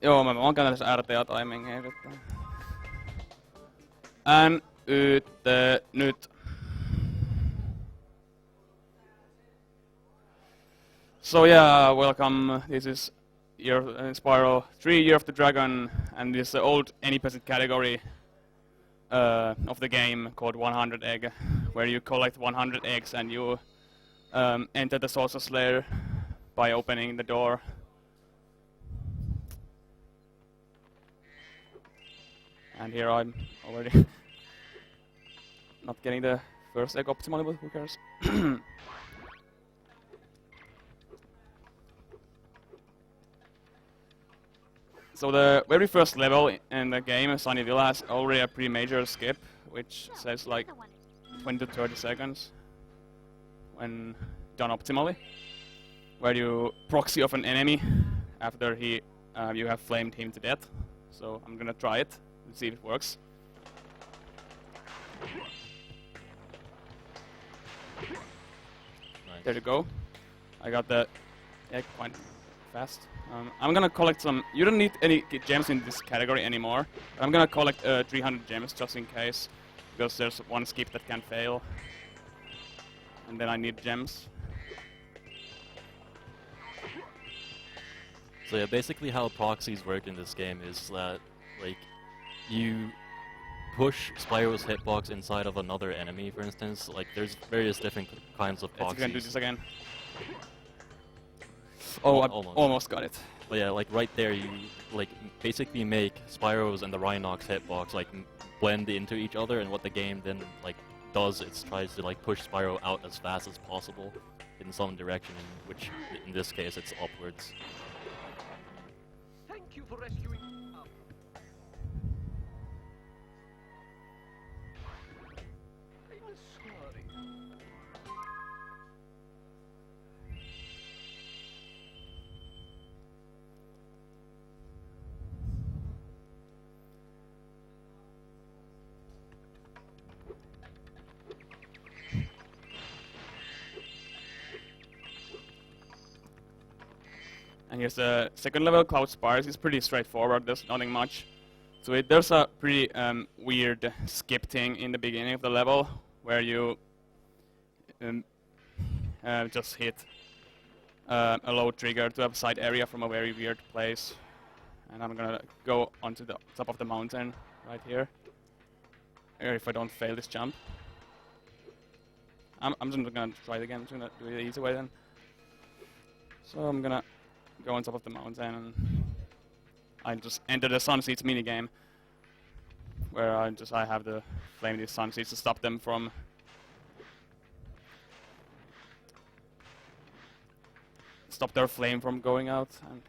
Joo, mä oon käynyt tässä RTA-timingia. Nyt. So yeah, welcome. This is Spyro 3 Year of the Dragon, and this is the old any percent category of the game called 100 Egg, where you collect 100 eggs and you enter the Sorcerer's Lair by opening the door. And here I'm already not getting the first egg optimally, but who cares? So the very first level in the game, Sunny Villa, has already a pretty major skip, which says like 20 to 30 seconds when done optimally, where you proxy of an enemy after you have flamed him to death. So I'm gonna try it and see if it works. Nice. There you go. I got the egg quite fast. I'm gonna collect some. You don't need any gems in this category anymore. I'm gonna collect 300 gems just in case, because there's one skip that can fail, and then I need gems. So yeah, basically how proxies work in this game is that like you push Spyro's hitbox inside of another enemy, for instance. Like there's various different kinds of proxies. Let's do this again. Oh, I almost got it. But yeah, like right there, you like basically make Spyro's and the Rhinox hitbox like blend into each other, and what the game then like does, it tries to like push Spyro out as fast as possible in some direction, which in this case it's upwards. Thank you for rescuing. I'm sorry. And here's the second level, Cloud Spires. It's pretty straightforward, there's nothing much to it. There's a pretty weird skip thing in the beginning of the level, where you just hit a low trigger to a side area from a very weird place. And I'm gonna go onto the top of the mountain, right here. If I don't fail this jump. I'm just gonna try it again, I'm just gonna do it the easy way then. So I'm gonna go on top of the mountain, and I just enter the Sun Seeds minigame, where I have the flame these Sun Seeds to stop them from their flame from going out. And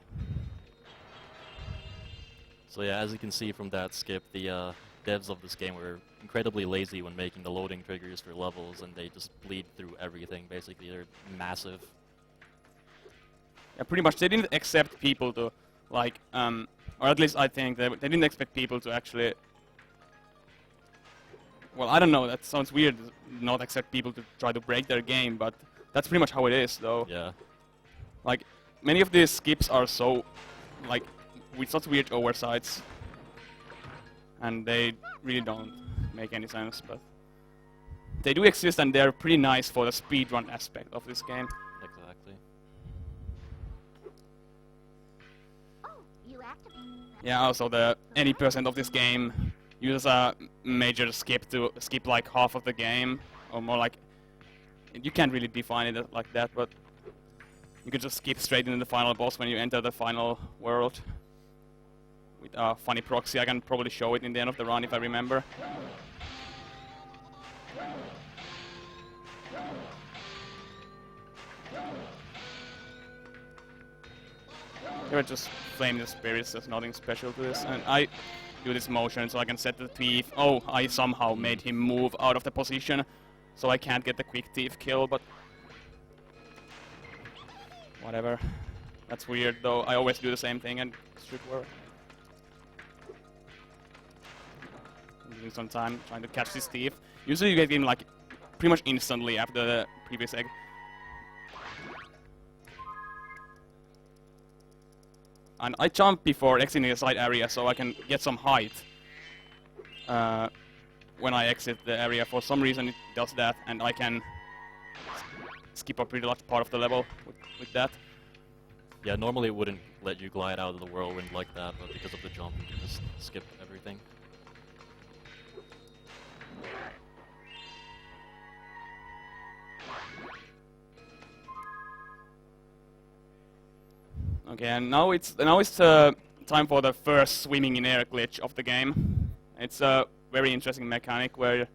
so yeah, as you can see from that skip, the devs of this game were incredibly lazy when making the loading triggers for levels, and they just bleed through everything. Basically, they're massive. Yeah, pretty much they didn't accept people to, like, or at least I think they didn't expect people to actually, well, I don't know, that sounds weird, not accept people to try to break their game, but that's pretty much how it is, though. Yeah. Like, many of these skips are so, like, with such weird oversights, and they really don't make any sense, but they do exist, and they're pretty nice for the speedrun aspect of this game. Exactly. Yeah, also any percent of this game uses a major skip to skip like half of the game, or more like, you can't really define it like that, but you can just skip straight into the final boss when you enter the final world. With a funny proxy, I can probably show it in the end of the run if I remember. Here I just flame the spirits, there's nothing special to this. And I do this motion so I can set the thief. Oh, I somehow made him move out of the position, so I can't get the quick thief kill, but whatever. That's weird though, I always do the same thing and it should work. I'm using some time trying to catch this thief. Usually you get him like pretty much instantly after the previous egg. and I jump before exiting the side area so I can get some height. When I exit the area, for some reason it does that, and I can skip a pretty large part of the level with that. Yeah, normally it wouldn't let you glide out of the whirlwind like that, but because of the jump, you can just skip everything. Okay, and now it's time for the first swimming in air glitch of the game. It's a very interesting mechanic where,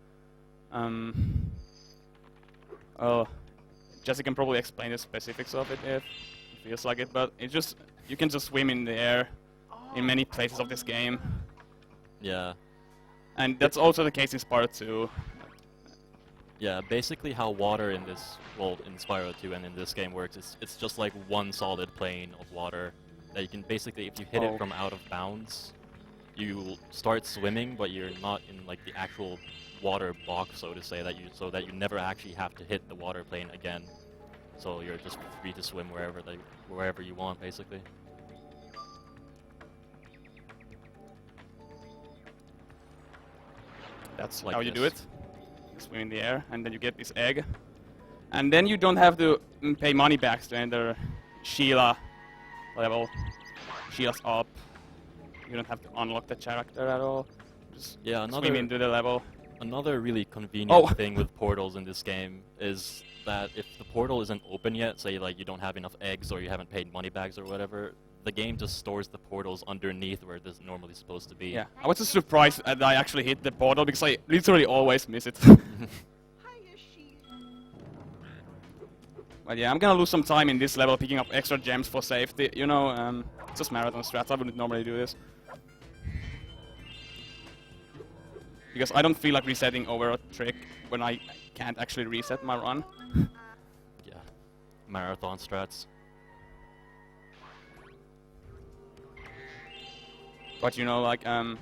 Jesse can probably explain the specifics of it if it feels like it, but it's just you can just swim in the air in many places of this game. Yeah. And that's also the case in Spyro 2. Yeah, basically how water in this, well, in Spyro 2 and in this game works, it's just like one solid plane of water that you can basically, if you hit it from out of bounds, you start swimming, but you're not in like the actual water box, so to say, so that you never actually have to hit the water plane again. So you're just free to swim wherever you want, basically. That's like how you this. do it. You swim in the air, and then you get this egg. And then you don't have to pay money back to enter Sheila level. Sheila's up. You don't have to unlock the character at all. Just swim into the level. Another really convenient thing with portals in this game is that if the portal isn't open yet, say like you don't have enough eggs or you haven't paid money bags or whatever, the game just stores the portals underneath where it's normally supposed to be. Yeah, I was just surprised that I actually hit the portal because I literally always miss it. But yeah, I'm gonna lose some time in this level picking up extra gems for safety. You know, it's just marathon strats. I wouldn't normally do this. Because I don't feel like resetting over a trick when I can't actually reset my run. Yeah, marathon strats. But you know, like, I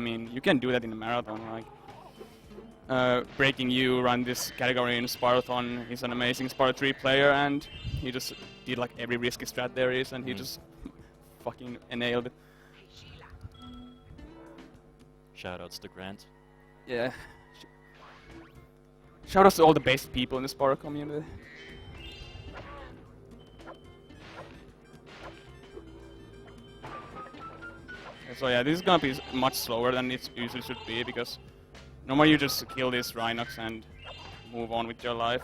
mean, you can do that in a marathon, like, Breaking You run this category in Spyrothon. He's an amazing Spyro 3 player, and he just did like every risky strat there is, and he just fucking nailed it. Shoutouts to Grant. Yeah. Shoutouts to all the best people in the Spyro community. So yeah, this is gonna be much slower than it usually should be, because normally you just kill these Rhinox and move on with your life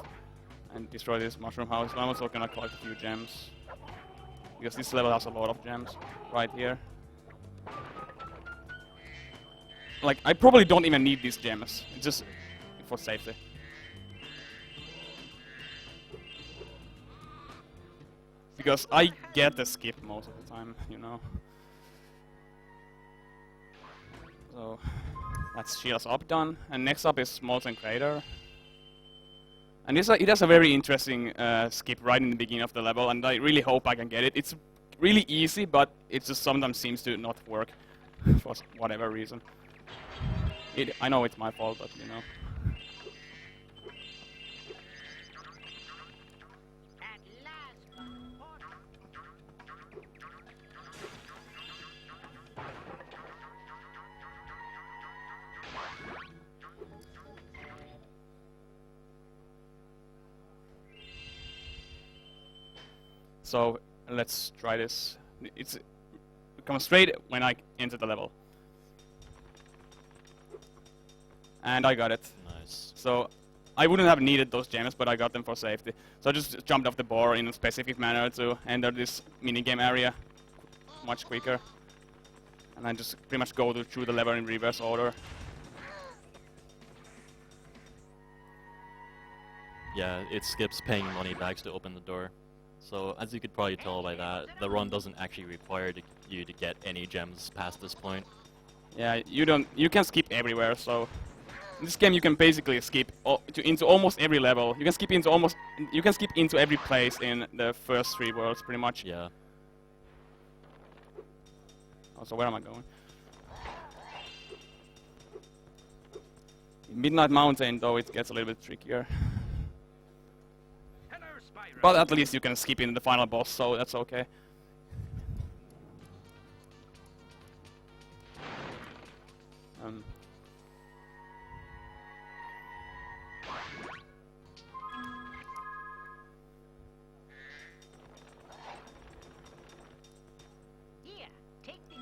and destroy this mushroom house. But I'm also gonna collect a few gems, because this level has a lot of gems right here. Like, I probably don't even need these gems, it's just for safety. Because I get the skip most of the time, you know. So, that's Sheila's up done, and next up is Molten Crater. And it has a very interesting skip right in the beginning of the level, and I really hope I can get it. It's really easy, but it just sometimes seems to not work for whatever reason. I know it's my fault, but you know. So let's try this. It comes straight when I enter the level. And I got it. Nice. So I wouldn't have needed those gems, but I got them for safety. So I just jumped off the bar in a specific manner to enter this minigame area much quicker. And I just pretty much go through the level in reverse order. Yeah, it skips paying money bags to open the door. So, as you could probably tell by that, the run doesn't actually require you to get any gems past this point. Yeah, you can skip everywhere, so in this game you can basically skip into almost every level. You can skip into every place in the first 3 worlds, pretty much. Yeah. Oh, so where am I going? In Midnight Mountain, though, it gets a little bit trickier. But at least you can skip in the final boss, so that's okay. Here, take this.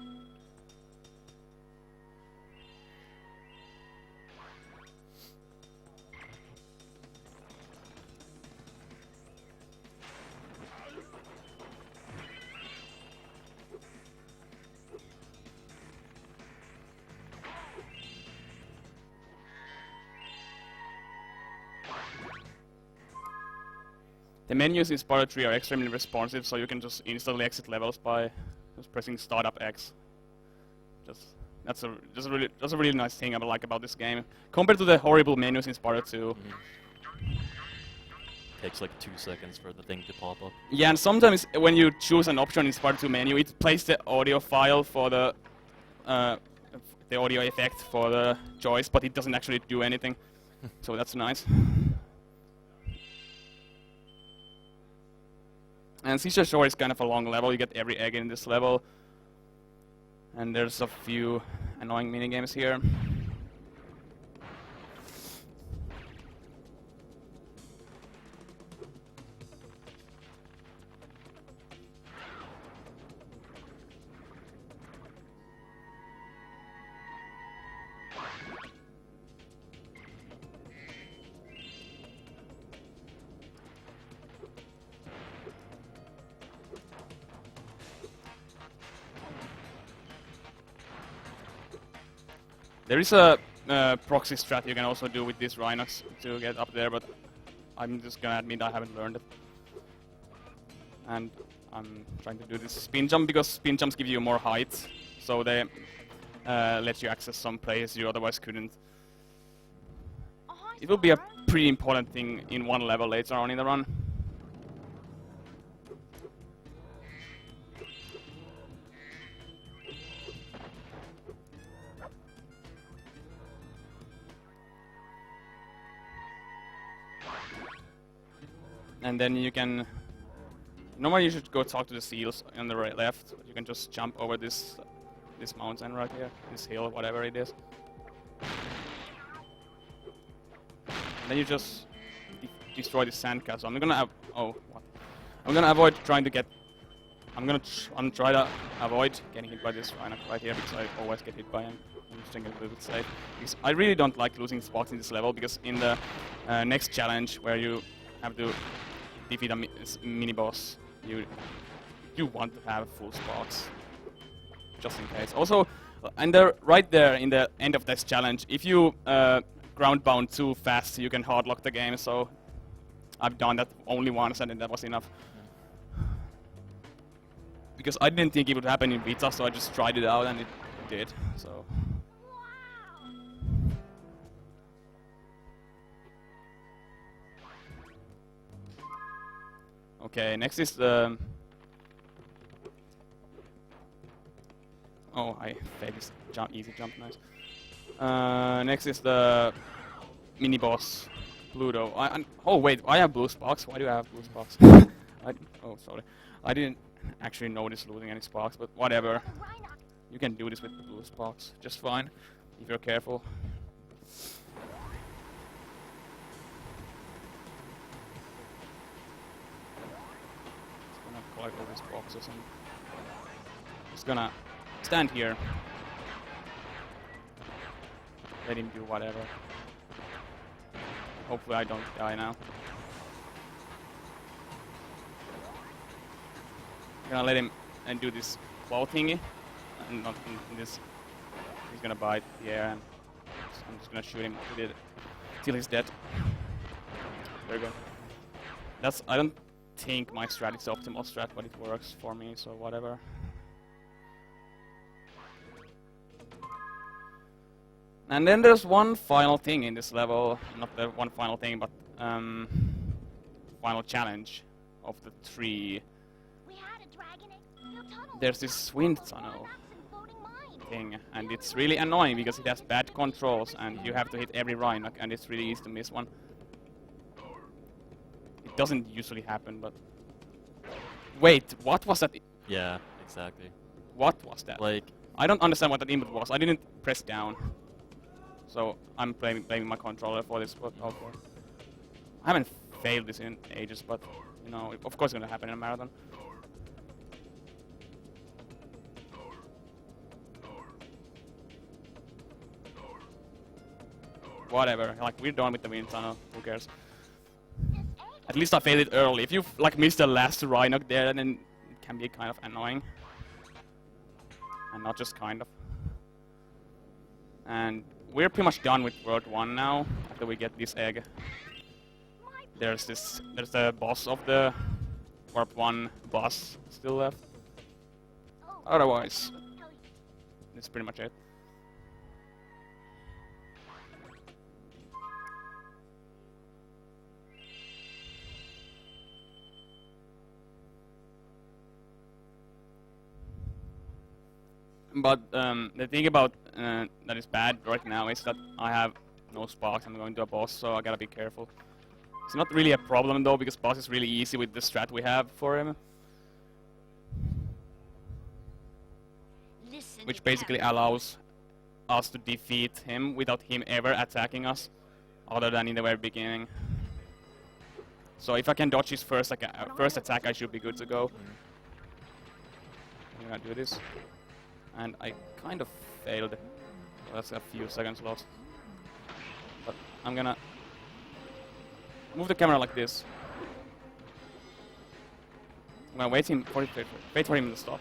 The menus in Spyro 3 are extremely responsive, so you can just instantly exit levels by just pressing Start up X. That's a really nice thing I like about this game compared to the horrible menus in Spyro 2. Takes like 2 seconds for the thing to pop up. Yeah, and sometimes when you choose an option in Spyro 2 menu, it plays the audio file for the audio effect for the choice, but it doesn't actually do anything. So that's nice. And Seashore Shore is kind of a long level. You get every egg in this level. And there's a few annoying minigames here. There is a proxy strat you can also do with these Rhinox to get up there, but I'm just gonna admit I haven't learned it. And I'm trying to do this spin jump because spin jumps give you more height, so they let you access some places you otherwise couldn't. It will be a pretty important thing in one level later on in the run. And then you can... Normally you should go talk to the seals on the left. You can just jump over this mountain right here, this hill, whatever it is. And then you just destroy the sandcastle. I'm gonna avoid trying to get... I'm gonna try to avoid getting hit by this Rhino right here because I always get hit by him. I'm just thinking a little bit safe. Because I really don't like losing spots in this level because in the next challenge where you have to defeat a mini boss, you want to have full spots, just in case. Also, and right there in the end of this challenge, if you ground bound too fast, you can hard lock the game. So I've done that only once, and then that was enough. Because I didn't think it would happen in Vita, so I just tried it out, and it did. So. Okay, next is the... Oh, I failed this jump, easy jump, nice. Next is the mini-boss, Pluto. Oh wait, I have blue sparks? Why do I have blue sparks? Oh, sorry. I didn't actually notice losing any sparks, but whatever. You can do this with the blue sparks just fine, if you're careful. Collect all these boxes and just gonna stand here, let him do whatever. Hopefully I don't die now. I'm gonna let him and do this claw thingy, and not in this. He's gonna bite the air, and I'm just gonna shoot him till he's dead. There we go. I don't think my strat is optimal strat, but it works for me, so whatever. And then there's one final thing in this level, not the one final thing, but final challenge of the 3. There's this wind tunnel thing, and it's really annoying because it has bad controls, and you have to hit every Rhinoc, and it's really easy to miss one. doesn't usually happen, but... Wait, what was that? Yeah, exactly. What was that? Like, I don't understand what that input was. I didn't press down. So I'm blaming my controller for this, but okay. I haven't failed this in ages, but, you know, of course it's gonna happen in a marathon. Whatever, like, we're done with the wind tunnel, who cares? At least I failed it early. If you, like, miss the last Rhinoc there, then it can be kind of annoying. And not just kind of. And we're pretty much done with World 1 now, after we get this egg. There's the boss of the Warp 1 boss still left. Otherwise, that's pretty much it. But the thing about that is bad right now is that I have no sparks. I'm going to a boss, so I gotta be careful. It's not really a problem though, because boss is really easy with the strat we have for him, which basically allows us to defeat him without him ever attacking us, other than in the very beginning. So if I can dodge his first attack, I should be good to go. I'm gonna do this. And I kind of failed. So that's a few seconds lost. But I'm gonna move the camera like this. I'm gonna wait for him to stop.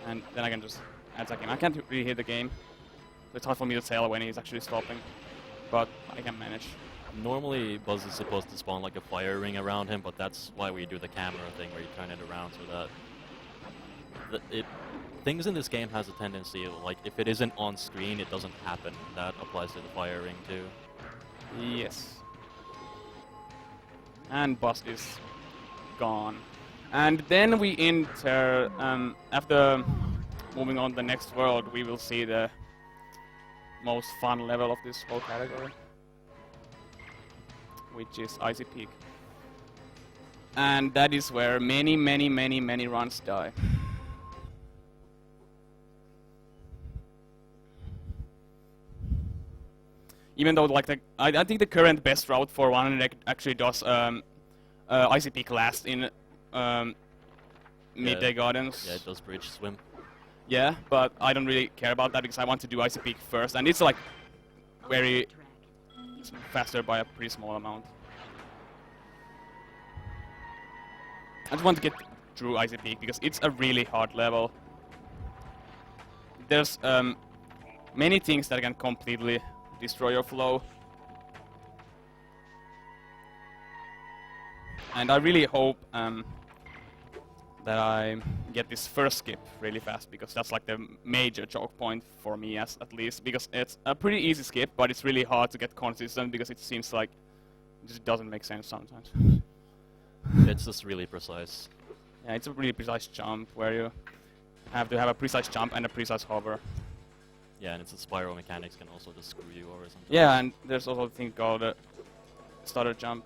And then I can just attack him. I can't really hit the game. It's hard for me to tell when he's actually stopping. But I can manage. normally Buzz is supposed to spawn like a fire ring around him, but that's why we do the camera thing where you turn it around so that things in this game has a tendency, like, if it isn't on screen, it doesn't happen. That applies to the fire ring too. Yes. And Buzz is gone. And then we enter, after moving on to the next world, we will see the most fun level of this whole category, which is Icy Peak. And that is where many runs die. Even though, like, I think the current best route for 100 actually does Icy Peak last in Midday Gardens. Yeah, it does bridge swim. Yeah, but I don't really care about that because I want to do Icy Peak first, and it's like very faster by a pretty small amount. I just want to get through Icy Peak because it's a really hard level. There's many things that can completely destroy your flow. And I really hope that I get this first skip really fast, because that's like the major choke point for me, at least, because it's a pretty easy skip, but it's really hard to get consistent because it seems like it just doesn't make sense sometimes. It's just really precise. Yeah, it's a really precise jump where you have to have a precise jump and a precise hover. Yeah, and it's the Spyro mechanics can also just screw you over sometimes. Yeah, and there's also a thing called a stutter jump.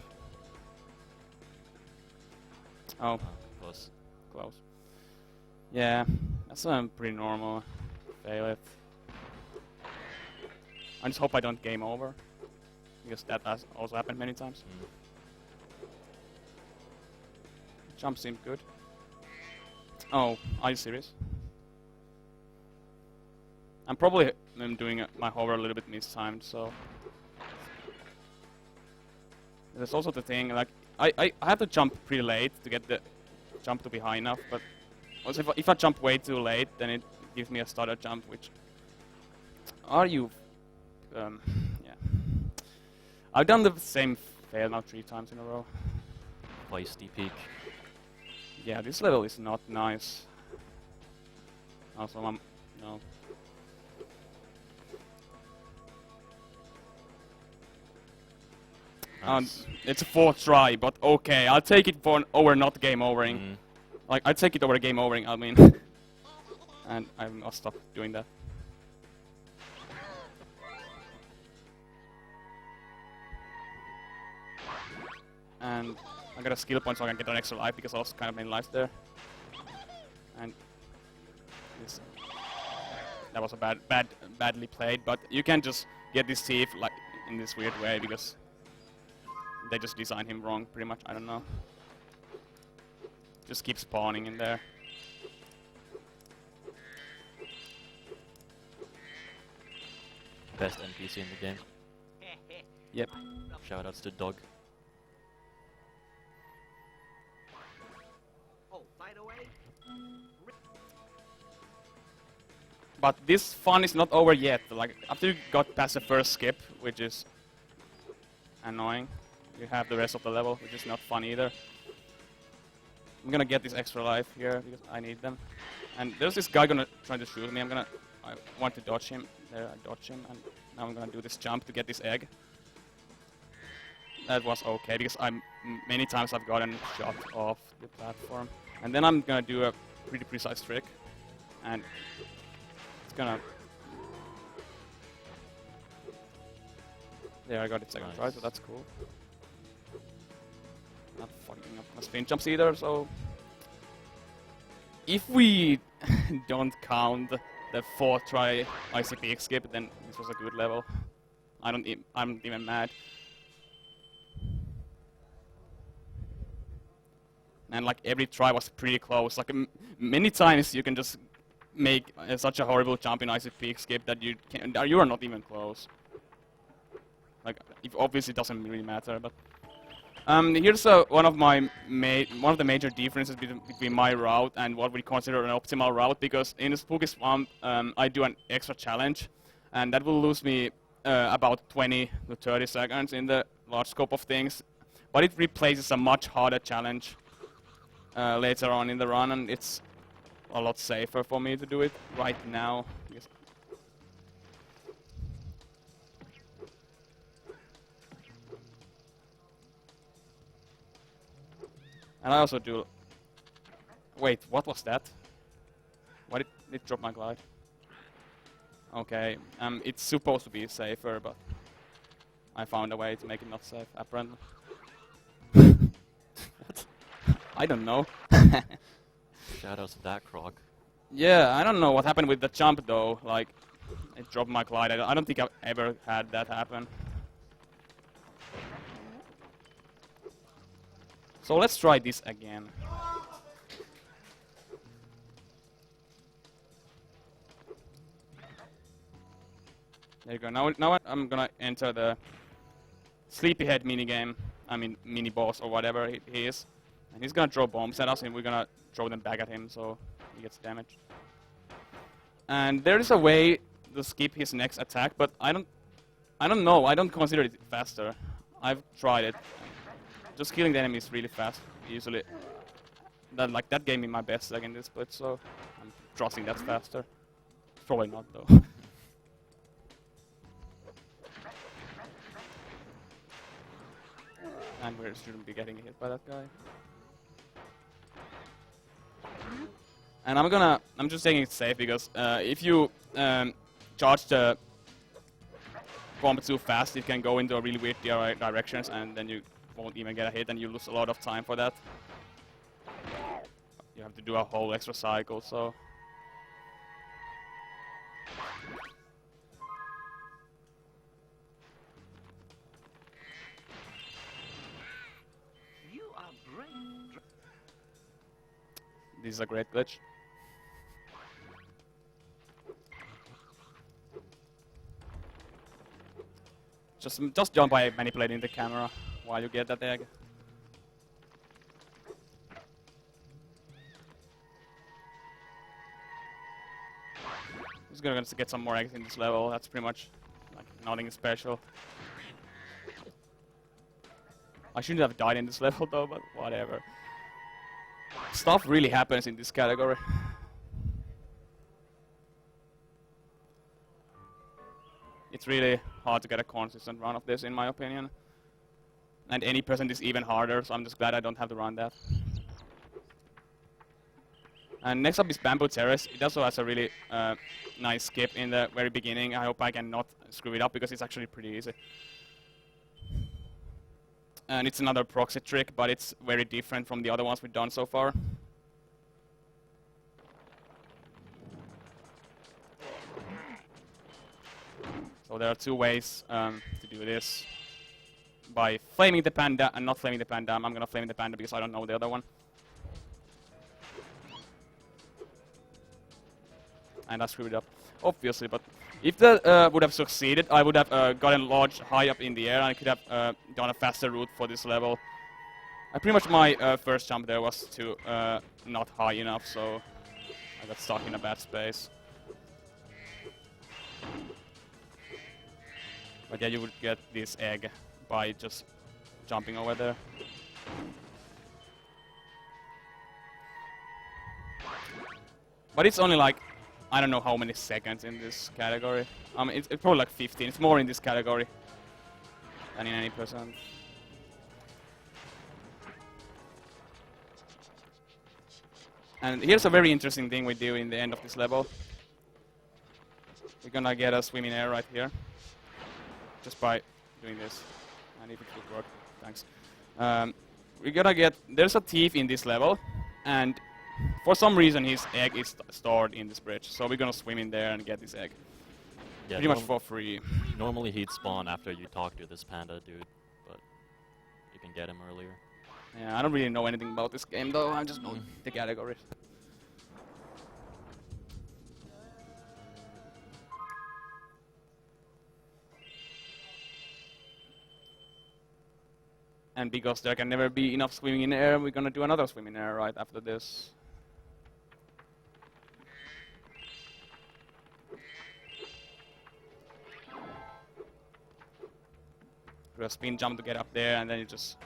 Oh, Close. close. Yeah, that's pretty normal. Fail it. I just hope I don't game over, because that has also happened many times. Jump seemed good. Oh, are you serious? I'm probably doing my hover a little bit mistimed, so... There's also the thing, like, I have to jump pretty late to get the jump to be high enough, but also if I jump way too late, then it gives me a stutter jump, which... Are you... yeah. I've done the same fail now 3 times in a row. Feisty Peak. Yeah, this level is not nice. Also, no. Nice. It's a 4th try, but okay, I'll take it over not game overing. Like, I'd take it over game overing, I mean. And I must stop doing that. And I got a skill point so I can get an extra life because I lost kind of many lives there. And this, that was a badly played, but you can just get this thief like in this weird way because they just designed him wrong pretty much, I don't know. Just keep spawning in there. Best NPC in the game. Yep. Shoutouts to Doug. Oh, by the way, But this fun is not over yet. Like after you got past the first skip, which is annoying, you have the rest of the level, which is not fun either. I'm gonna get this extra life here because I need them. And there's this guy gonna try to shoot me. I want to dodge him. There, I dodge him, and now I'm gonna do this jump to get this egg. That was okay because many times I've gotten shot off the platform. And then I'm gonna do a pretty precise trick, and it's gonna. There, I got it second try, so that's cool. Not fucking up my spin jumps either, so if we don't count the 4th try ICP skip, then this was a good level. I'm not even mad. And like every try was pretty close. Like many times you can just make such a horrible jump in ICP skip that you are not even close. Like it obviously doesn't really matter, but. Here's one of the major differences between my route and what we consider an optimal route, because in the Spooky Swamp I do an extra challenge, and that will lose me about 20 to 30 seconds in the large scope of things, but it replaces a much harder challenge later on in the run, and it's a lot safer for me to do it right now. And I also do... Wait, what was that? Why did it drop my glide? Okay, it's supposed to be safer, but I found a way to make it not safe, apparently. What? I don't know. Shoutouts to that croc. Yeah, I don't know what happened with the jump though. Like, it dropped my glide. I don't think I've ever had that happen. So let's try this again. There you go. Now I'm gonna enter the Sleepyhead minigame. I mean, mini boss or whatever he is. And he's gonna throw bombs at us, and we're gonna throw them back at him so he gets damaged. And there is a way to skip his next attack, but I don't know. I don't consider it faster. I've tried it. Just killing the enemies really fast, usually. That gave me my best second this split, so I'm trusting that's faster. Probably not though. And we shouldn't be getting hit by that guy. And I'm just taking it safe because if you charge the bomb too fast, it can go into a really weird directions, and then you won't even get a hit, and you lose a lot of time for that. You have to do a whole extra cycle, so... you are brave. This is a great glitch. Just jump by manipulating the camera while you get that egg. Just gonna get some more eggs in this level. That's pretty much like nothing special. I shouldn't have died in this level though, but whatever. Stuff really happens in this category. It's really hard to get a consistent run of this, in my opinion. And any percent is even harder, so I'm just glad I don't have to run that. And next up is Bamboo Terrace. It also has a really nice skip in the very beginning. I hope I can not screw it up because it's actually pretty easy. And it's another proxy trick, but it's very different from the other ones we've done so far. So there are two ways to do this. By flaming the panda and not flaming the panda. I'm gonna flame the panda because I don't know the other one. And I screwed it up, obviously, but if that would have succeeded, I would have gotten launched high up in the air and I could have done a faster route for this level. Pretty much my first jump there was too not high enough, so I got stuck in a bad space. But yeah, you would get this egg by just jumping over there. But it's only like, I don't know how many seconds in this category. I mean, it's probably like 15. It's more in this category than in any percent. And here's a very interesting thing we do in the end of this level. We're gonna get a swim in air right here. Just by doing this. And if it would work, thanks. We're gonna get, there's a thief in this level, and for some reason his egg is stored in this bridge. So we're gonna swim in there and get this egg. Yeah, pretty much for free. Normally he'd spawn after you talk to this panda dude, but you can get him earlier. Yeah, I don't really know anything about this game though, I just know the categories. And because there can never be enough swimming in air, we're gonna do another swim in air right after this. Do a spin jump to get up there, and then you just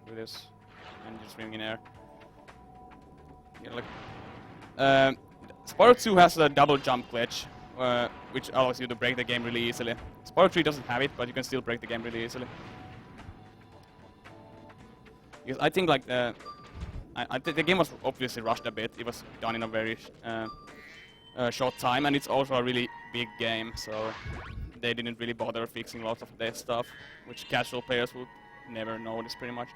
do this, and you're swimming in air. Yeah, like, Spyro 2 has a double jump glitch, which allows you to break the game really easily. Spyro 3 doesn't have it, but you can still break the game really easily. Because I think like the game was obviously rushed a bit. It was done in a very short time, and it's also a really big game, so they didn't really bother fixing lots of their stuff, which casual players would never notice pretty much.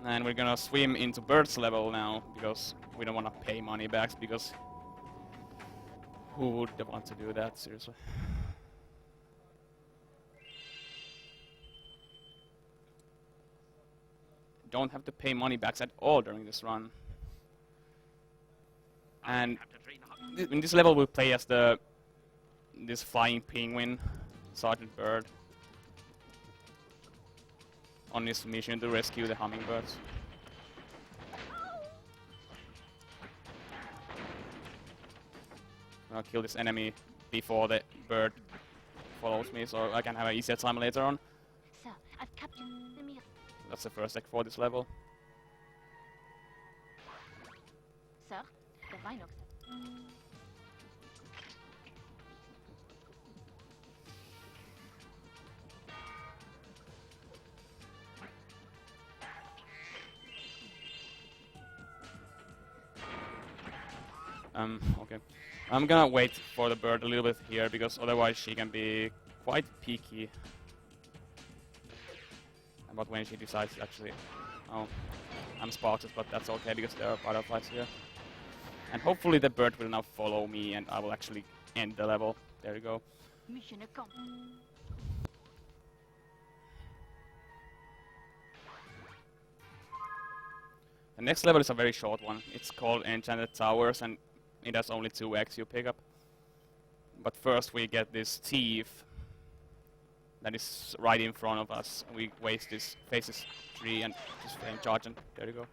And we're gonna swim into Bird's level now, because we don't want to pay money back, because who would want to do that, seriously? Don't have to pay money backs at all during this run. And in this level we'll play as this flying penguin, Sergeant Bird, on his mission to rescue the hummingbirds. I'll kill this enemy before the bird follows me, so I can have an easier time later on. Sir, I've captured the meal. That's the first egg for this level. Sir, the Rhinox. Okay. I'm gonna wait for the bird a little bit here, because otherwise she can be quite picky about when she decides to actually... Oh, I'm sparkless, but that's okay because there are butterflies here. And hopefully the bird will now follow me and I will actually end the level. There you go. Mission accomplished. The next level is a very short one. It's called Enchanted Towers, and it has only 2 eggs you pick up. But first we get this thief that is right in front of us. We waste this faces tree and just flame charge, and there you go.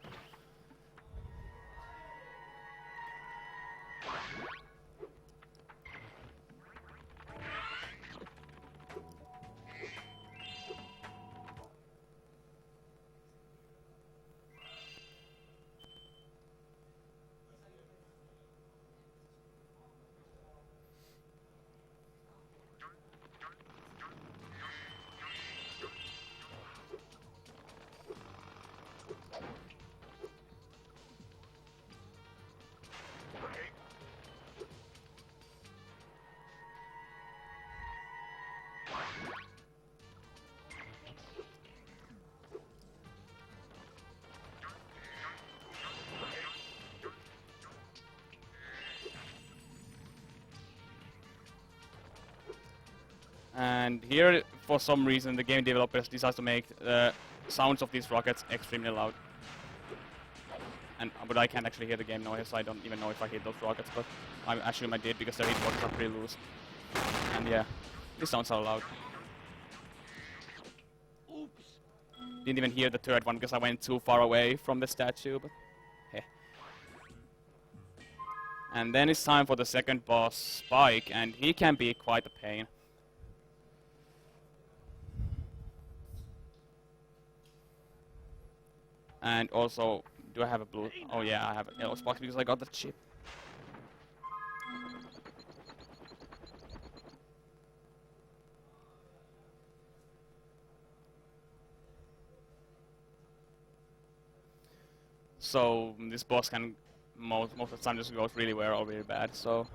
And here, for some reason, the game developers decide to make the sounds of these rockets extremely loud. But I can't actually hear the game noise, so I don't even know if I hit those rockets, but I assume I did because the hitboxes are pretty loose. And yeah, this sounds so loud. Oops. Didn't even hear the third one because I went too far away from the statue, but heh. And then it's time for the second boss, Spike, and he can be quite a pain. And also, do I have a blue? Oh yeah, I have a yellow spot because I got the chip. So this boss can most of the time just goes really well or really bad. So,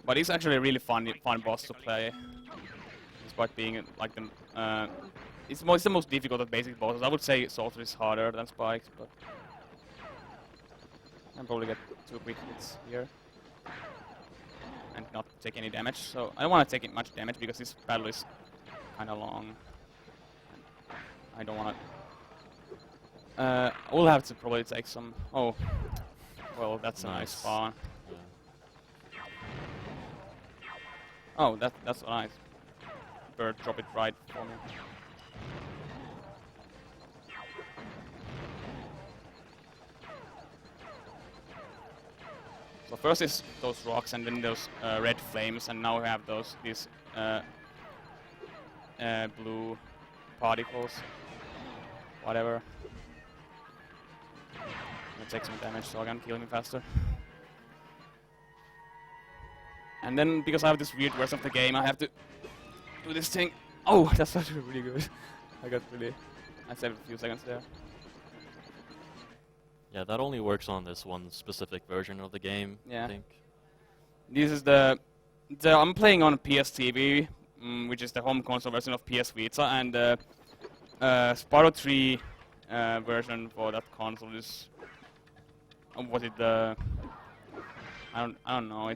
but it's actually a really fun boss to play, despite being like the it's the most difficult of basic bosses. I would say Sorcerer is harder than Spikes, but I can probably get 2 quick hits here and not take any damage. So I don't want to take much damage because this battle is kind of long. I don't want to. We'll have to probably take some. Oh, well, that's a nice spawn. Yeah. Oh, that's nice. Bird, drop it right for me. So first is those rocks, and then those red flames, and now we have these blue particles. Whatever. I'm gonna take some damage so I can kill him faster. And then, because I have this weird version of the game, I have to do this thing. Oh, that's actually really good. I saved a few seconds there. Yeah, that only works on this one specific version of the game, Yeah. I think. This is I'm playing on PS TV, which is the home console version of PS Vita, and the Spyro 3 version for that console is was it the I don't know.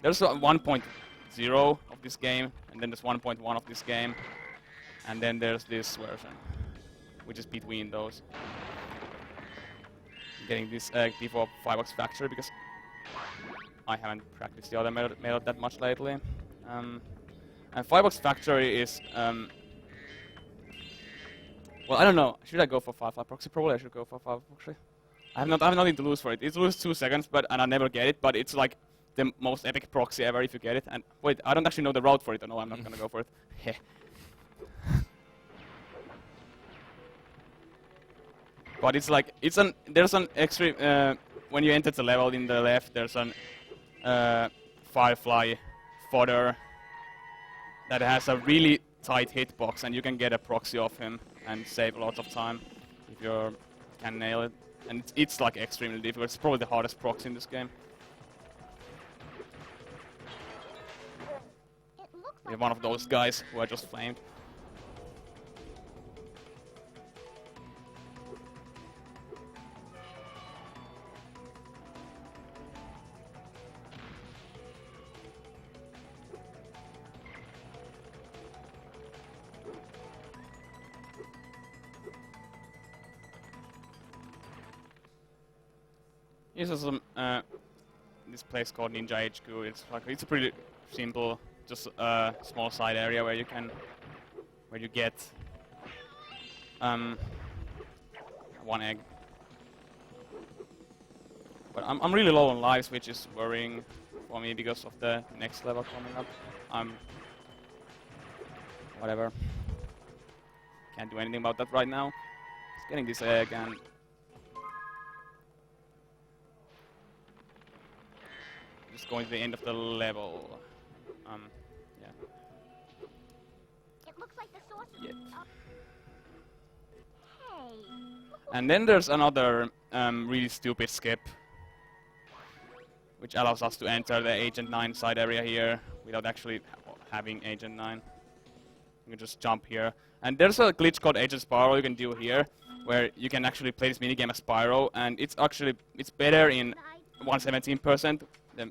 There's a 1.0 of this game, and then there's 1.1 of this game, and then there's this version, which is between those. Getting this before Fireworks Factory because I haven't practiced the other method that much lately. And Fireworks Factory is well, I don't know. Should I go for 5-5 proxy? Probably I should go for 5 proxy. I have nothing to lose for it. It loses 2 seconds, and I never get it. But it's like the most epic proxy ever if you get it. And wait, I don't actually know the route for it. No, I'm not gonna go for it. Heh. But it's like there's an extra when you enter the level in the left, there's an firefly fodder that has a really tight hitbox, and you can get a proxy of him and save lots of time if you can nail it. And it's like extremely difficult. It's probably the hardest proxy in this game. You're one of those guys who are just flamed. This is this place called Ninja HQ. It's a pretty simple, just small side area where you get 1 egg. But I'm really low on lives, which is worrying for me because of the next level coming up. Whatever. Can't do anything about that right now. Just getting this egg and just going to the end of the level. Yeah. It looks like the source is up. Hey. And then there's another really stupid skip, which allows us to enter the Agent 9 side area here without actually having Agent 9. You can just jump here. And there's a glitch called Agent Spyro you can do here, where you can actually play this minigame as Spyro, and it's better in 117% than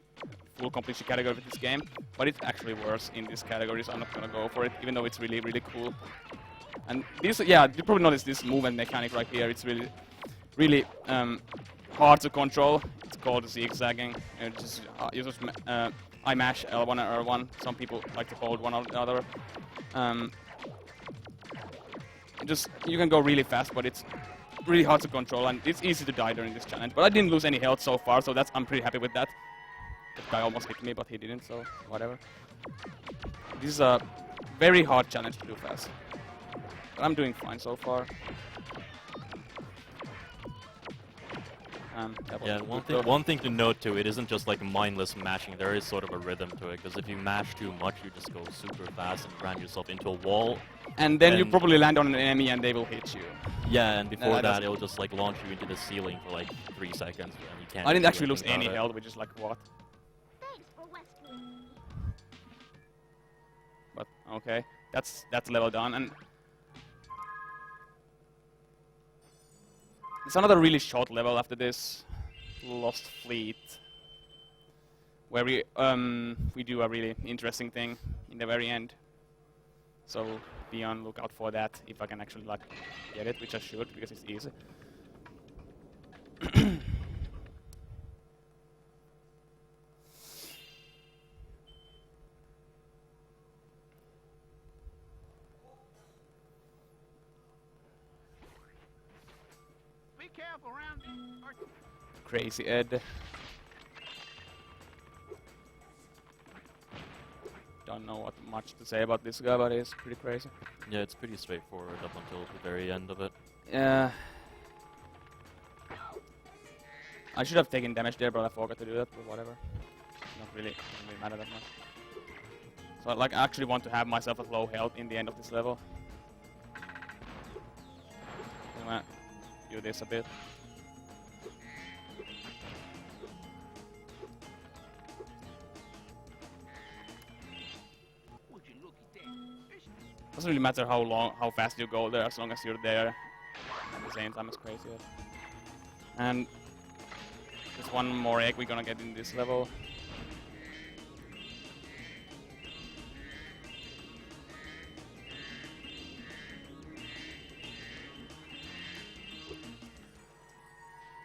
full completion category with this game, but it's actually worse in this category, so I'm not gonna go for it, even though it's really, really cool. And this, yeah, you probably noticed this movement mechanic right here. It's really, really hard to control. It's called zigzagging. You just I mash L1 and R1. Some people like to hold one or the other. You can go really fast, but it's really hard to control, and it's easy to die during this challenge. But I didn't lose any health so far, so I'm pretty happy with that. That guy almost hit me, but he didn't, so whatever. This is a very hard challenge to do fast. But I'm doing fine so far. Yeah, one thing to note too, it isn't just like mindless mashing, there is sort of a rhythm to it, because if you mash too much, you just go super fast and ram yourself into a wall. And then you probably land on an enemy and they will hit you. Yeah, and before that, it'll just like launch you into the ceiling for like 3 seconds, and you can't. I didn't do actually lose anything any about it. health, which is like, what? Thanks for rescuing me. But okay, that's level done, and it's another really short level after this, Lost Fleet, where we do a really interesting thing in the very end. So be on lookout for that if I can actually like get it, which I should because it's easy. Be careful around me. Crazy Ed. Don't know what much to say about this guy, but he's pretty crazy. Yeah, it's pretty straightforward up until the very end of it. Yeah. I should have taken damage there, but I forgot to do that, but whatever. Doesn't really matter that much. So like, I actually want to have myself at low health in the end of this level. I'm gonna do this a bit. Would you look at that? Doesn't really matter how fast you go there, as long as you're there at the same time as Crazy Ed. And there's one more egg we're gonna get in this level.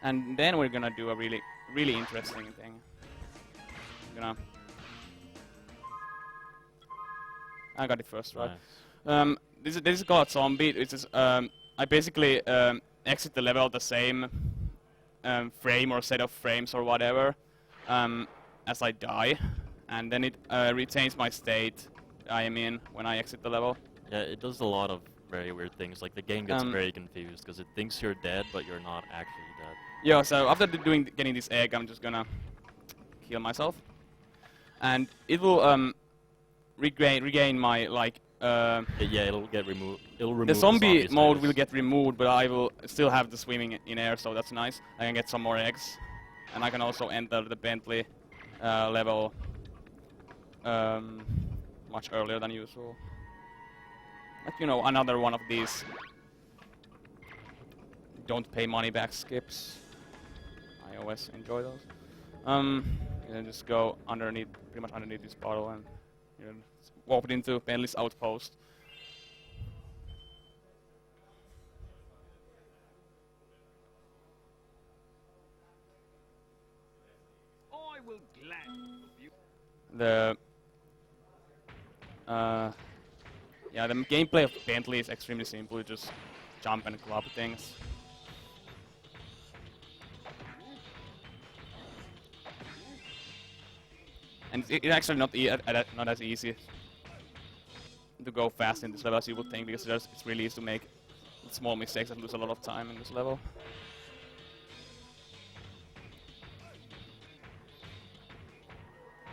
And then we're gonna do a really, really interesting thing. I got it first, right? Nice. This is called Zombie. It's just, I basically exit the level the same frame or set of frames or whatever as I die, and then it retains my state I am in when I exit the level. Yeah, it does a lot of very weird things. Like the game gets very confused because it thinks you're dead, but you're not actually dead. Yeah, so after getting this egg, I'm just gonna kill myself, and it will regain my like. Yeah, it'll get removed. It'll remove The zombie status. mode will get removed, but I will still have the swimming in air, so that's nice. I can get some more eggs, and I can also enter the Bentley level much earlier than usual. Like, you know, another one of these don't pay money back skips. I always enjoy those. You can just go underneath, pretty much underneath this bottle, and you know, walk into Bentley's outpost. I will gladly you. Yeah, the gameplay of Bentley is extremely simple. You just jump and club things. And it's actually not as easy to go fast in this level as you would think, because it's really easy to make small mistakes and lose a lot of time in this level.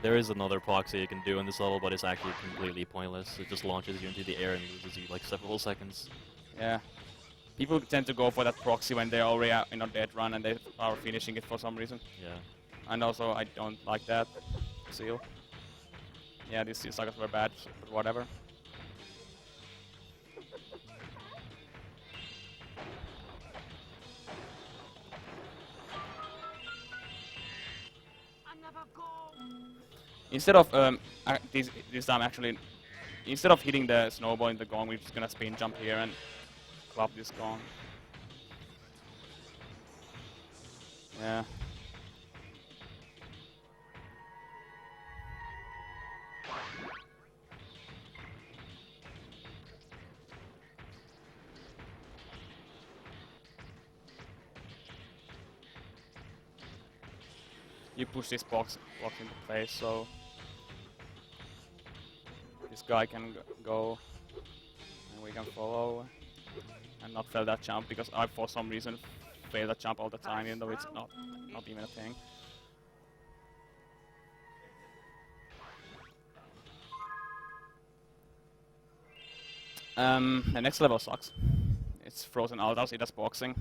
There is another proxy you can do in this level, but it's actually completely pointless. It just launches you into the air and loses you like several seconds. Yeah. People tend to go for that proxy when they're already in a dead run and they are finishing it for some reason. Yeah. And also, I don't like that seal. Yeah, these seal suckers were bad, but whatever. I never go. Instead of this time actually, instead of hitting the snowball in the gong, we're just gonna spin jump here and club this gong. Yeah. You push this box into place, so this guy can go, and we can follow, and not fail that jump, because I, for some reason, fail that jump all the time, even though it's not even a thing. The next level sucks. It's frozen altars, it does boxing.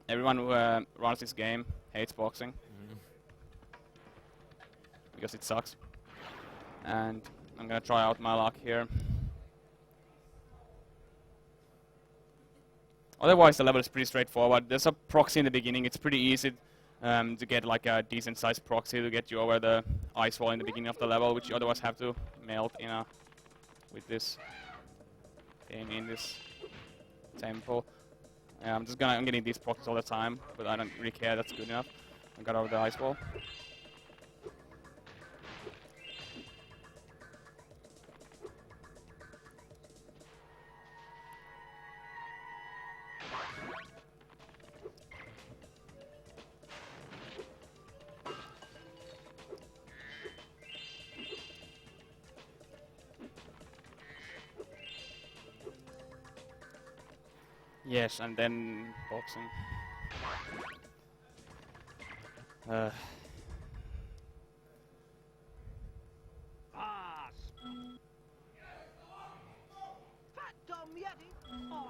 Everyone who runs this game hates boxing. Because it sucks. And I'm gonna try out my luck here. Otherwise the level is pretty straightforward. There's a proxy in the beginning, it's pretty easy to get like a decent sized proxy to get you over the ice wall in the beginning of the level, which you otherwise have to melt in with this in this temple. I'm getting these proxies all the time, but I don't really care, that's good enough. I got over the ice wall. Yes, and then boxing.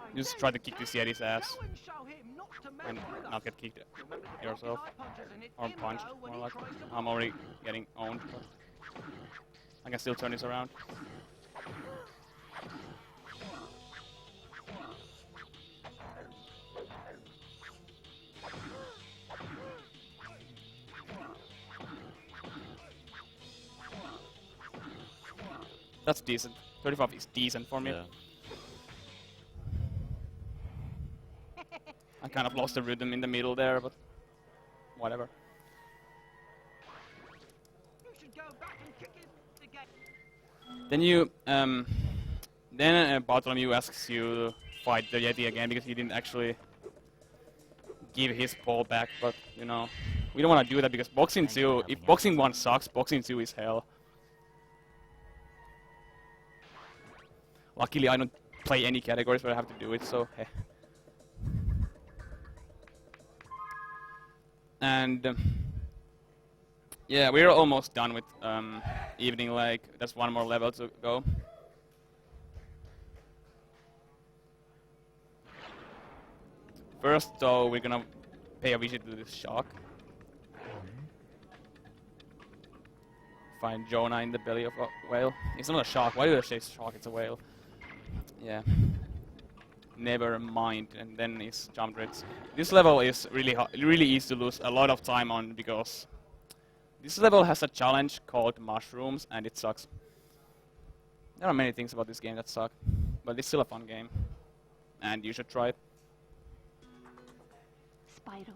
You just try to kick this Yeti's ass and not get kicked yourself. Or punched, more like. I'm already getting owned, but I can still turn this around. That's decent. 35 is decent for me. Yeah. I kind of lost the rhythm in the middle there, but whatever. Then Bartholomew asks you to fight the Yeti again because he didn't actually give his ball back, but you know, we don't want to do that because boxing 2, if boxing 1 sucks, boxing 2 is hell. Luckily I don't play any categories where I have to do it, so heh. And yeah, we're almost done with Evening Lake. There's one more level to go. First though, we're gonna pay a visit to this shark. Find Jonah in the belly of a whale. It's not a shark. Why do they say shark? It's a whale. Yeah. Never mind. And then it's jump dreads. This level is really easy to lose a lot of time on because this level has a challenge called mushrooms and it sucks. There are many things about this game that suck, but it's still a fun game, and you should try it. Spyro.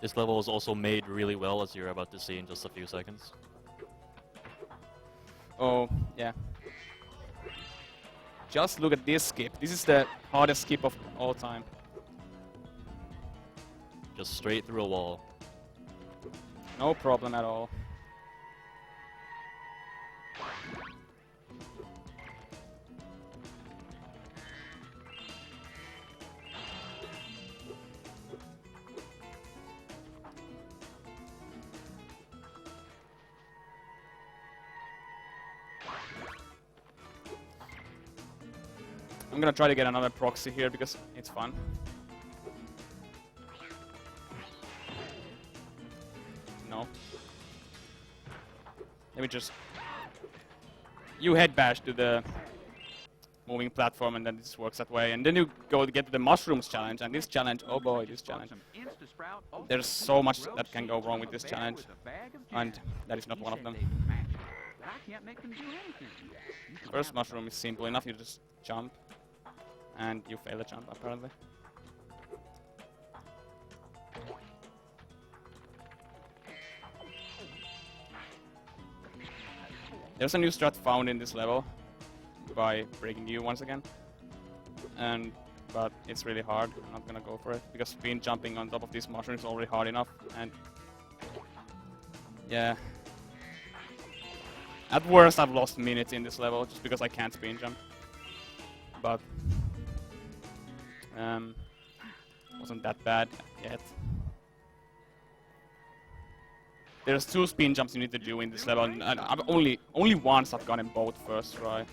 This level is also made really well, as you're about to see in just a few seconds. Oh, yeah. Just look at this skip. This is the hardest skip of all time. Just straight through a wall. No problem at all. I'm gonna try to get another proxy here because it's fun. No. Let me just... You head bash to the moving platform, and then this works that way. And then you go to get to the mushrooms challenge, and this challenge, oh boy, this challenge. There's so much that can go wrong with this challenge, and that is not one of them. First mushroom is simple enough, you just jump, and you fail the jump apparently. There's a new strat found in this level by breaking you once again, but it's really hard. I'm not gonna go for it because spin jumping on top of these mushrooms is already hard enough, and yeah. At worst, I've lost minutes in this level just because I can't spin jump. But wasn't that bad yet. There's 2 spin jumps you need to do in this level, and I've only once I've gotten both first try.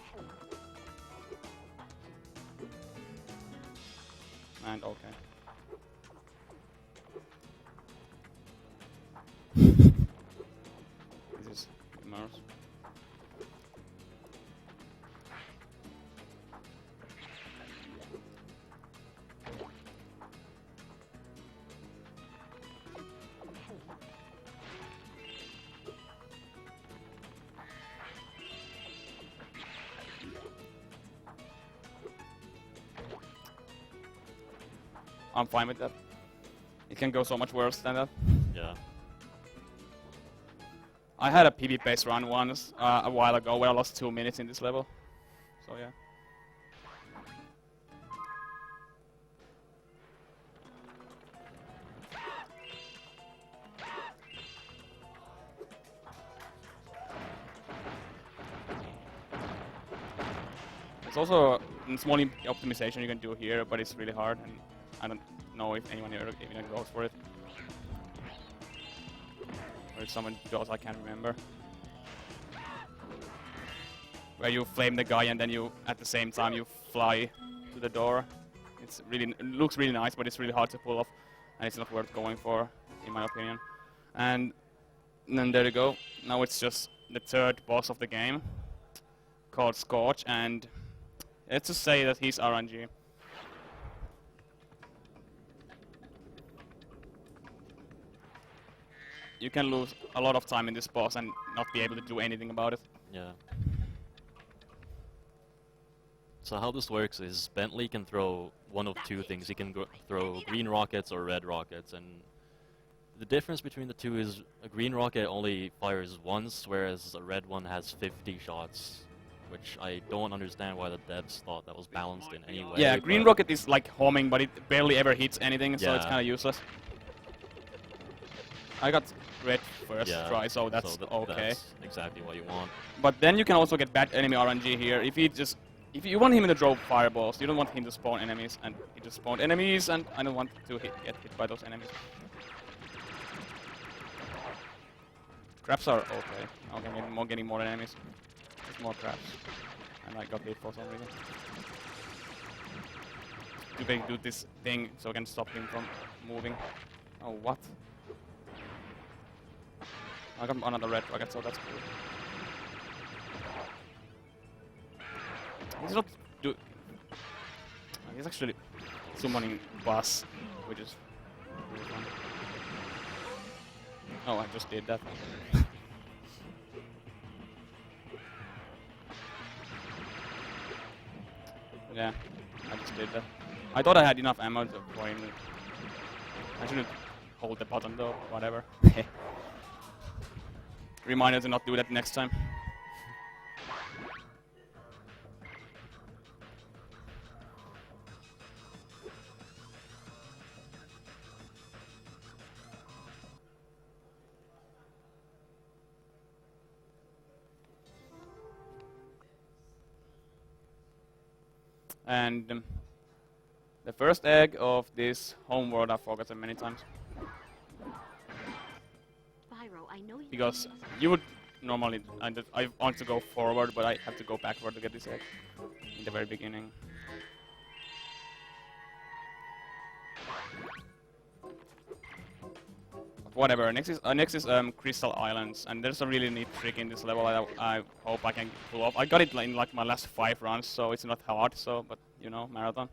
And okay. This is immerse. I'm fine with that. It can go so much worse than that. Yeah. I had a PB-based run once a while ago where I lost 2 minutes in this level. So yeah. There's also a small optimization you can do here, but it's really hard, and I don't know if anyone ever even goes for it. Or if someone does, I can't remember. Where you flame the guy and then you, at the same time, you fly to the door. It looks really nice, but it's really hard to pull off, and it's not worth going for, in my opinion. And then there you go. Now it's just the 3rd boss of the game, called Scorch, and let's just say that he's RNG. You can lose a lot of time in this boss and not be able to do anything about it. Yeah. So how this works is Bentley can throw one of 2 things. He can throw green rockets or red rockets, and the difference between the 2 is a green rocket only fires once, whereas a red one has 50 shots, which I don't understand why the devs thought that was balanced in any way. Yeah, green rocket is like homing, but it barely ever hits anything, so it's Yeah. kind of useless. I got red first try, so that's okay. That's exactly what you want. But then you can also get bad enemy RNG here. If you want him to throw fireballs, you don't want him to spawn enemies, and he just spawned enemies, and I don't want to get hit by those enemies. Crabs are okay. Okay, getting more enemies. There's more crabs. And I got hit for some reason. You can do this thing so I can stop him from moving. Oh, what? I got another red rocket, so that's cool. He's not he's actually summoning boss, which is really fun. Oh, I just did that. Yeah, I just did that. I thought I had enough ammo for him. I shouldn't hold the button though, whatever. Reminder to not do that next time. And the first egg of this homeworld I've forgotten many times. Spyro, I know you Because you would normally, I want to go forward, but I have to go backward to get this egg in the very beginning. But whatever. Next is Crystal Islands, and there's a really neat trick in this level. I hope I can pull off. I got it in like my last 5 runs, so it's not hard. So, but you know, marathon.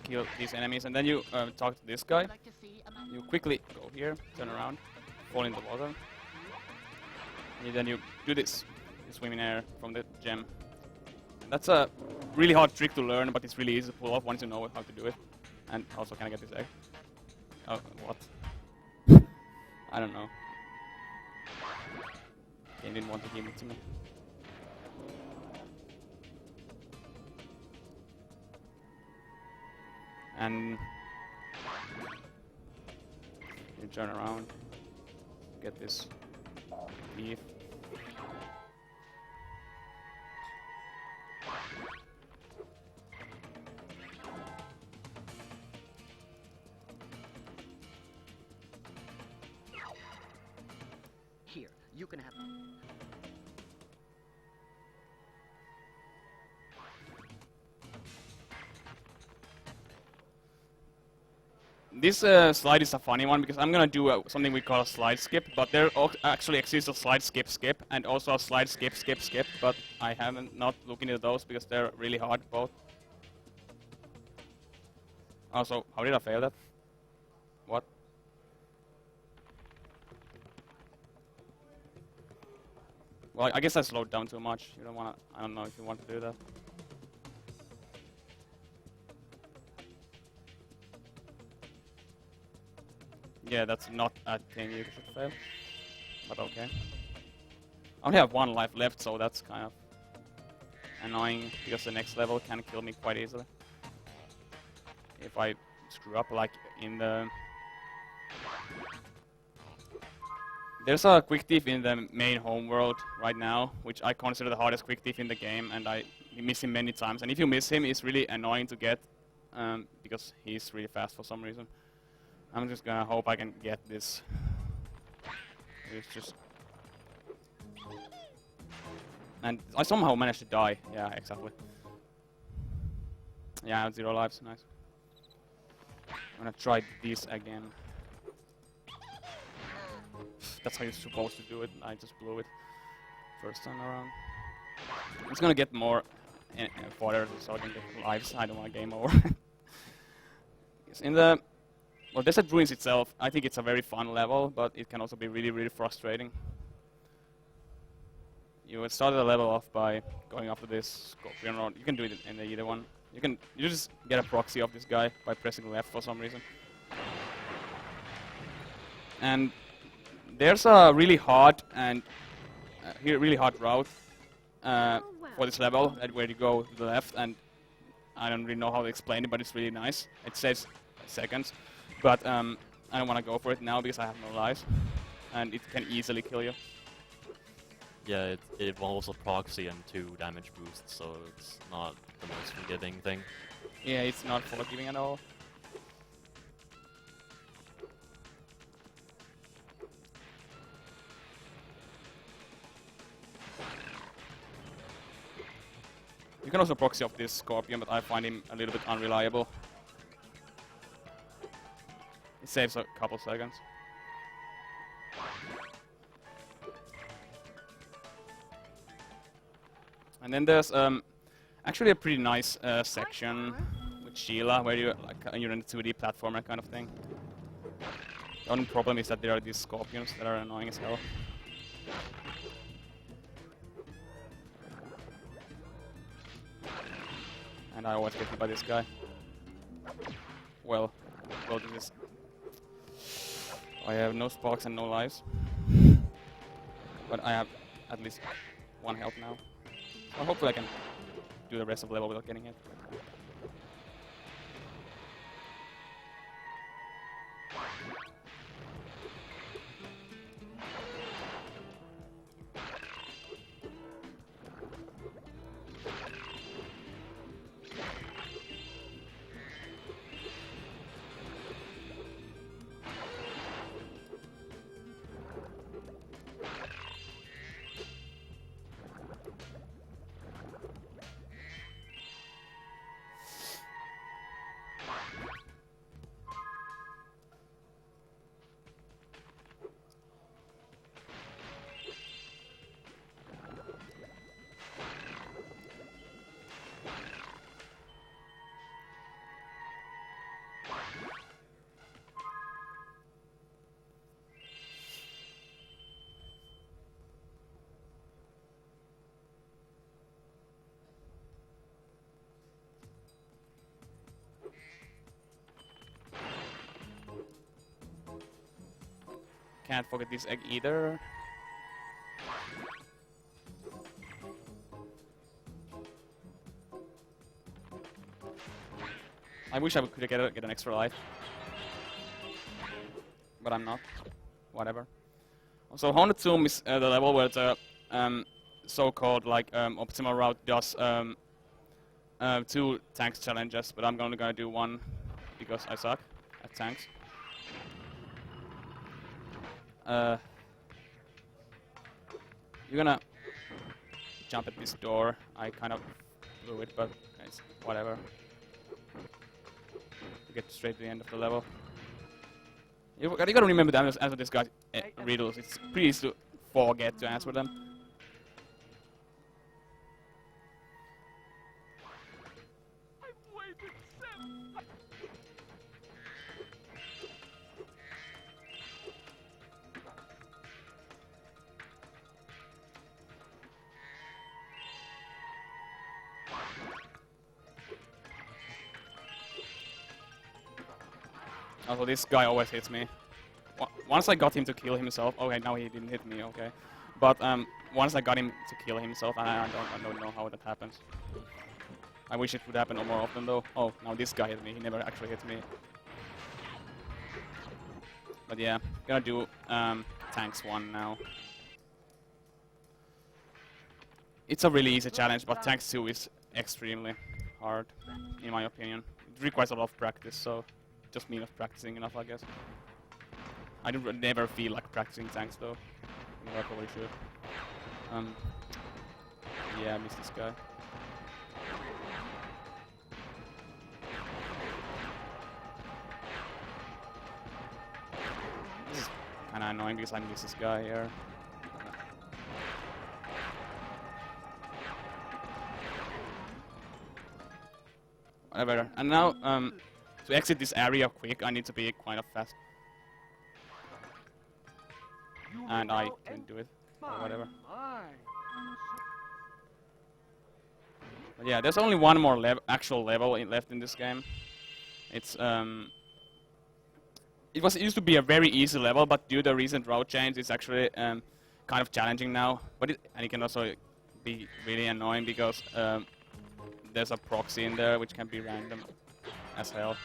Kill these enemies, and then you talk to this guy. Like to see a man. You quickly go here, turn around, fall in the water. And then you do this. You swim in air from the gem. And that's a really hard trick to learn, but it's really easy to pull off once you know how to do it. And also, can I get this egg? Oh, what? I don't know. Game didn't want to give it to me. And you turn around, get this leaf. Here, you can have. This slide is a funny one because I'm gonna do something we call a slide skip, but there actually exists a slide skip skip and also a slide skip skip skip, but I haven't not looked into those because they're really hard both. Also, how did I fail that? What? Well, I guess I slowed down too much. You don't wanna. I don't know if you want to do that. Yeah, that's not a thing you should fail. But okay. I only have 1 life left, so that's kind of annoying because the next level can kill me quite easily. If I screw up, like in the... There's a quick thief in the main home world right now, which I consider the hardest quick thief in the game, and I miss him many times. And if you miss him, it's really annoying to get, because he's really fast for some reason. I'm just gonna hope I can get this. It's just... And I somehow managed to die. Yeah, exactly. Yeah, I have 0 lives. Nice. I'm gonna try this again. That's how you're supposed to do it. I just blew it first time around. I'm just gonna get more fodder so I can get lives. I don't want a game over. Yes, in the... Well, Desert Ruins itself, I think it's a very fun level, but it can also be really, really frustrating. You would start the level off by going after this Scorpion Rod. You can do it in either one. You just get a proxy of this guy by pressing left for some reason. And there's a really hard and really hard route for this level, where you go to the left, and I don't really know how to explain it, but it's really nice. It saves seconds. But I don't want to go for it now because I have no lives, and it can easily kill you. Yeah, it involves a proxy and 2 damage boosts, so it's not the most forgiving thing. Yeah, it's not forgiving at all. You can also proxy off this Scorpion, but I find him a little bit unreliable. It saves a couple seconds. And then there's actually a pretty nice section with Sheila, where you're in a 2D platformer kind of thing. The only problem is that there are these scorpions that are annoying as hell. And I always get hit by this guy. Well, this is... I have no sparks and no lives. But I have at least 1 health now. So hopefully I can do the rest of the level without getting hit. can't forget this egg either. I wish I could get an extra life. But I'm not. Whatever. So Haunted Tomb is the level where the so-called like optimal route does 2 tanks challenges, but I'm only gonna do 1 because I suck at tanks. You're gonna jump at this door. I kind of blew it, but it's whatever. To get straight to the end of the level. You gotta remember to answer this guy's riddles. It's pretty easy to forget to answer them. I've waited 7. Also, this guy always hits me. Once I got him to kill himself. Okay, now he didn't hit me. Okay, but once I got him to kill himself, I don't know how that happens. I wish it would happen more often though. Oh, now this guy hit me. He never actually hit me. But yeah, gonna do tanks 1 now. It's a really easy challenge, but tanks 2 is extremely hard, in my opinion. It requires a lot of practice, so just me not practicing enough, I guess. I never feel like practicing tanks though. I probably should. Yeah, I missed this guy. This is kinda annoying because I missed this guy here. Whatever. And now, to exit this area quick, I need to be quite fast. And I couldn't do it, or whatever. But yeah, there's only 1 more actual level left in this game. It's it used to be a very easy level, but due to the recent route change, it's actually kind of challenging now. But and it can also be really annoying because there's a proxy in there which can be random as hell.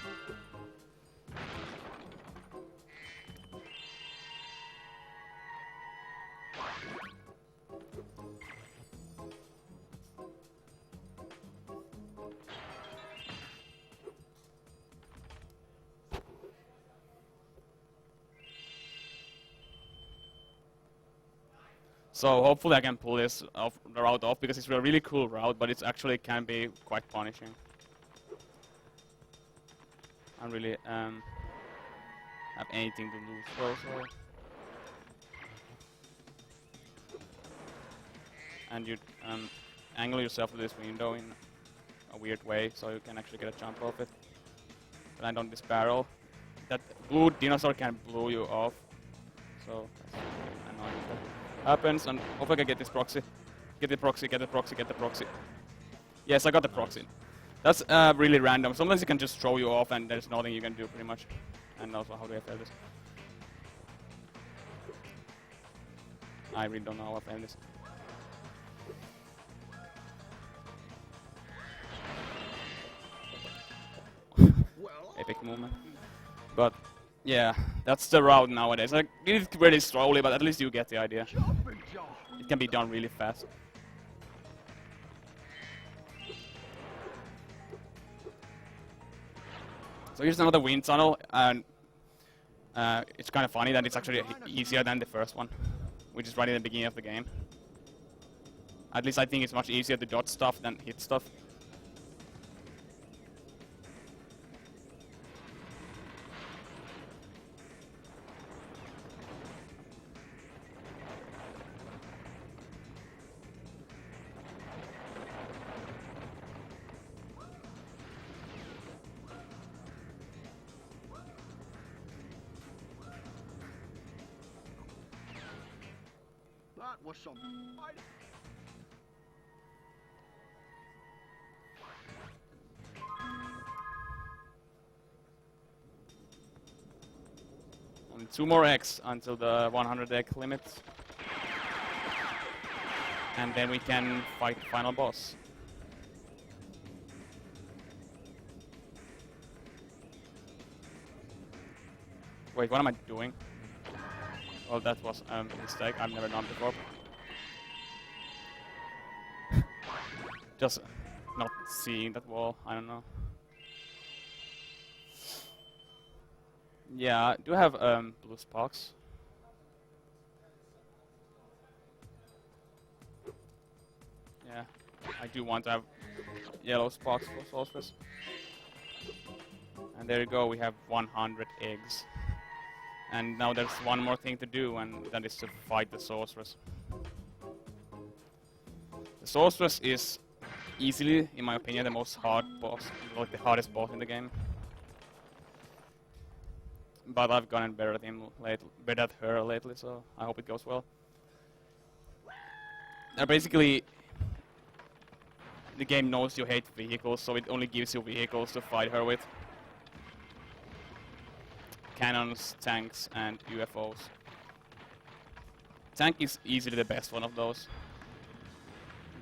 So hopefully I can pull this the route off because it's a really cool route, but it actually can be quite punishing. I don't really have anything to lose though, so. And you angle yourself to this window in a weird way, so you can actually get a jump off it. Land on this barrel. That blue dinosaur can blow you off, so that's really annoying. Happens, and hopefully I can get this proxy. Get the proxy, get the proxy, get the proxy. Yes, I got the proxy. That's really random. Sometimes it can just throw you off and there's nothing you can do pretty much. And also, how do I fail this? I really don't know how I fail this. Epic movement. But yeah, that's the route nowadays. I did it really slowly, but at least you get the idea. It can be done really fast. So here's another wind tunnel, and it's kind of funny that it's actually easier than the first one, which is right in the beginning of the game. At least I think it's much easier to dodge stuff than hit stuff. That was some. Only 2 more eggs until the 100 egg limit. And then we can fight the final boss. Wait, what am I doing? Well, that was a mistake I've never done before. Just not seeing that wall, I don't know. Yeah, I do have blue sparks. Yeah, I do want to have yellow sparks for sorceress. And there you go, we have 100 eggs. And now there's one more thing to do, and that is to fight the sorceress. The sorceress is easily, in my opinion, the most hard boss, like the hardest boss in the game. But I've gotten better at him better at her lately, so I hope it goes well. Basically, the game knows you hate vehicles, so it only gives you vehicles to fight her with. Cannons, tanks, and UFOs. Tank is easily the best one of those.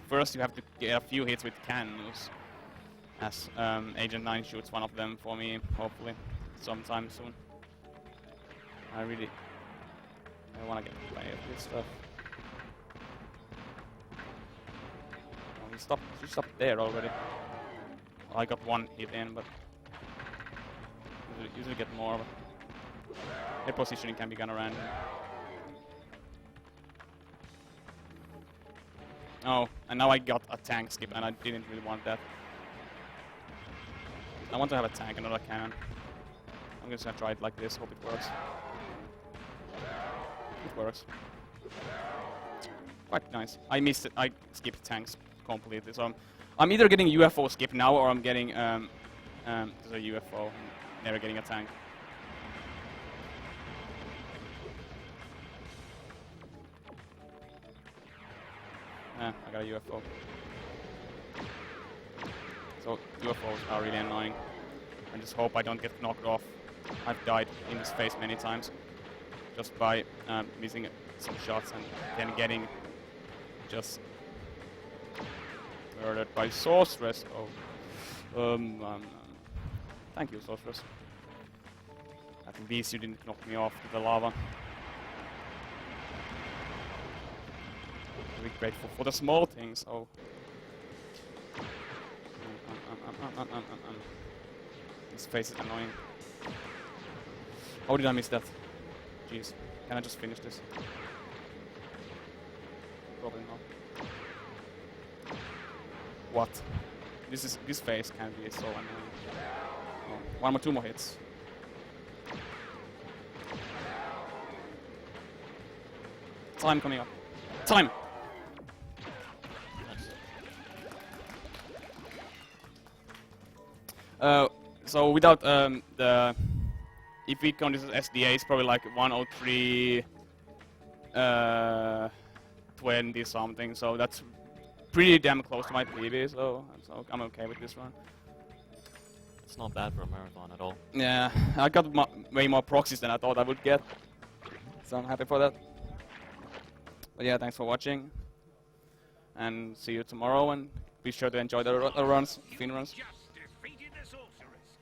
First you have to get a few hits with cannons, as Agent 9 shoots one of them for me, hopefully, sometime soon. I want to get play of this stuff. Oh, he stopped there already. Well, I got one hit in, but usually get more. But their positioning can be kinda random. Oh, and now I got a tank skip, and I didn't really want that. I want to have a tank and not a cannon. I'm just gonna try it like this, hope it works. It works. Quite nice. I missed it. I skipped tanks completely, so I'm either getting UFO skip now, or I'm getting there's a UFO and never getting a tank. I got a UFO. So UFOs are really annoying. I just hope I don't get knocked off. I've died in this phase many times just by missing some shots and then getting just murdered by sorceress. Oh, thank you, sorceress. At least you didn't knock me off to the lava. Be grateful for the small things. Oh. This face is annoying. How did I miss that? Jeez. Can I just finish this? Probably not. What? This face can be so annoying. Oh, 2 more hits. Time coming up. Time! So without if we count this as SDA, it's probably like 103, 20 something. So that's pretty damn close to my PB. So I'm okay with this one. It's not bad for a marathon at all. Yeah, I got way more proxies than I thought I would get. So I'm happy for that. But yeah, thanks for watching, and see you tomorrow. And be sure to enjoy the runs, Finnruns.